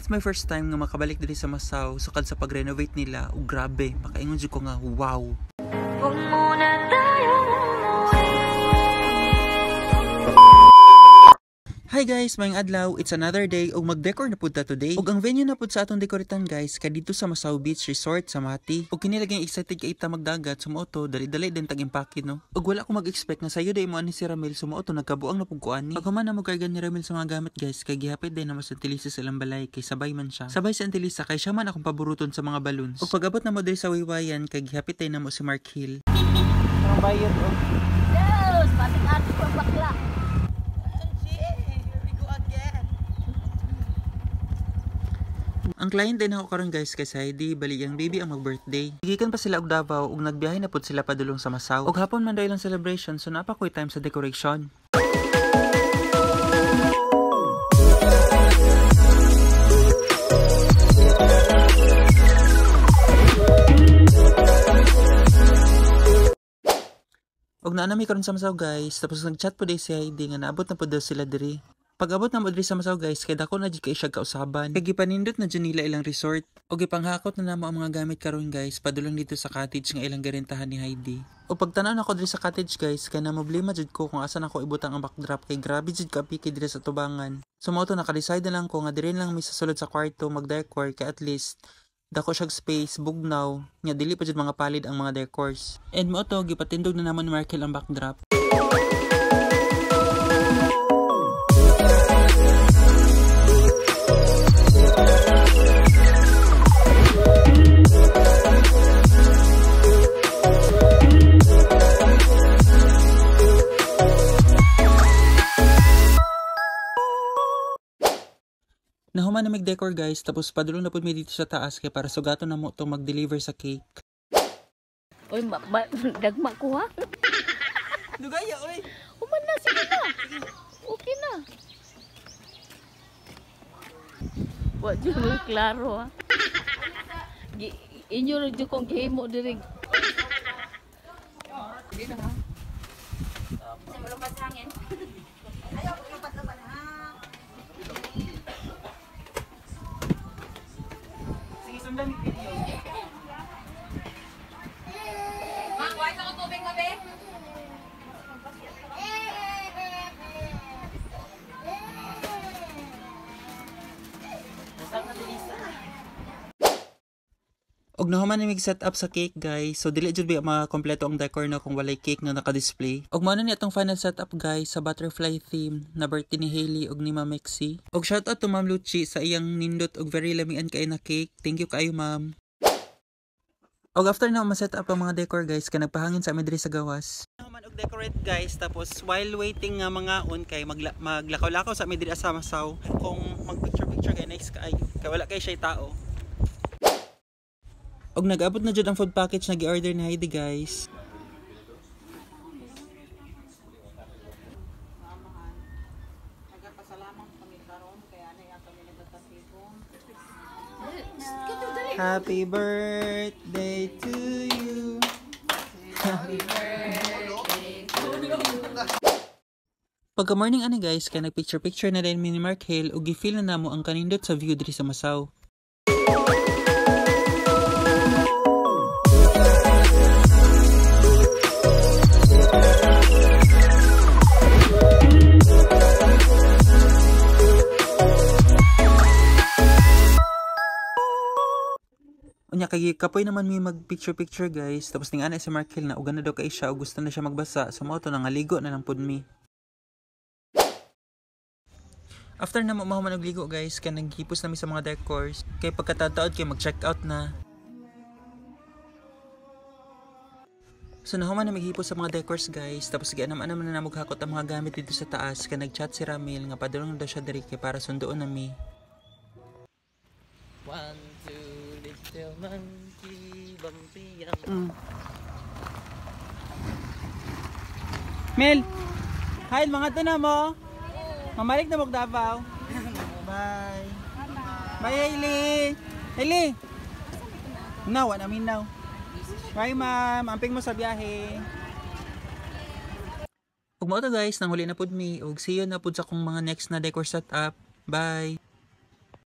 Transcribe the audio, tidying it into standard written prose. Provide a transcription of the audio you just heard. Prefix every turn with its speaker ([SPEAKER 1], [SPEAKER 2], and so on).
[SPEAKER 1] It's my first time nga makabalik diri sa Masaw sukad sa pag-renovate nila. O grabe, makaingon jud ko nga wow. Huwag muna tayo Hi guys, maayong adlaw. It's another day og mag-decor na pud ta today. Og ang venue na pud sa atong dekoritan guys kay dito sa Masaw Beach Resort sa Mati. Og kini lagi excited kay ita magdagat sumuoto dali-dali din tag impake no. Og wala ko mag-expect nga sayo day mo ani si Ramil sumuoto nagkabuang na pud ko ani. Paghuman na mo kargan ni Ramil sa mga gamit guys kay gihapit din na mas antilisa sa ilang balay kay sabay man siya. Sabay sa antilisa kay siya man akong paboruton sa mga balloons. Og pag-abot na mo diri sa Waywayan kay gihapit din na mo si Mark Hill. Ang bayad oh.
[SPEAKER 2] Yes, pating-ating pa bakla.
[SPEAKER 1] Ang client din ako karon guys kay Heidi, bali ang baby ang mag-birthday. Gikan pa sila og Davao ug nagbiyahe na pud sila padulong sa Masaw. Og hapon man daw ilang celebration so napakoy time sa decoration. Og naanami karon sa Masaw guys, tapos nag-chat po day si Heidi nga naabot na pud daw sila diri. Pag-abot na mo diri sa Masaw guys, kay dako na jud kay siya kausaban. Kay gipanindot na jud nila ilang resort. O gipanghakot na namo ang mga gamit karon guys, padulong dito sa cottage nga ilang garentahan ni Heidi. O pagtanaw nako diri sa cottage guys, kay na problema jud ko kung asa nako ibutang ang backdrop kay grabe jud ka piki diri sa tubangan. So mo to naka-decide na lang ko nga diri lang mi sa sulod sa kwarto mag-decor kay at least dako siyag space, bugnaw, nya dili pa jud mga palid ang mga decors. And mo to gipatindog na naman ni Markel ang backdrop. Nahuman na mag-decor guys, tapos padulong na po mi dito sa taas kay para sugato na mo itong mag-deliver sa cake.
[SPEAKER 2] Uy, dagma ko ha?
[SPEAKER 1] Dugaya, uy!
[SPEAKER 2] Uman na, sige na! Okay na! Wag dyan mo klaro ha? Inyo rin dyan kong gihimo dirig. Sige na ha? Kasi malumpas hangin. Ayaw, lumpat-lumpat ha?
[SPEAKER 1] Sundan yung video.
[SPEAKER 2] Ma, kuha sa tubig mo, be?
[SPEAKER 1] Og nahuman na mag-set up sa cake guys. So dili jud ba makompleto ang decor na kung walay cake na naka-display. Og mao na ni atong final setup guys sa butterfly theme na birthday ni Hailey og ni Ma'am Mexi. Og shout out to Ma'am Luchi sa iyang nindot og very lamian kay na cake. Thank you kaayo Ma'am. Og after na ma-set up ang mga decor guys kay nagpahangin sa amin diri sa gawas. Nahuman og decorate guys tapos while waiting nga mga on kay maglakaw-lakaw sa amin diri sa Masaw kung mag-picture kay next kaayo. Kay wala kay siya tao. Og nag-abot na jud ang food package na gi-order ni Heidi guys. Happy birthday to you. Happy birthday to you. Pagka morning ani guys, kay nag-picture na din ni Mark Hill og gi-feel na namo ang kanindot sa view diri sa Masaw. Unya kay kapoy naman mi mag-picture guys. Tapos ning ana si Mark Hill na ugan na daw kay siya ug gusto na siya magbasa. So mao to nangaligo na lang pud mi. After na mahuman og ligo guys, kay naghipos na mi sa mga decors. Kay pagkatataod kay mag-check out na. So nahuman na maghipos sa mga decors guys. Tapos gianam na namughakot ang mga gamit dito sa taas. Kay nag-chat si Ramil nga padulong daw siya diri kay para sunduon na mi.
[SPEAKER 3] 1, 2, little monkey, bumpy young.
[SPEAKER 1] Mel! Hi, mga to na mo! Mamalik na mo Davao. Bye! Bye, Hailey! Hailey! Now, what I mean now? Bye, ma'am! Amping mo sa biyahe! Ug mao to guys, nang huli na pud mi. Ug see you na pud sa akong mga next na decor setup. Bye!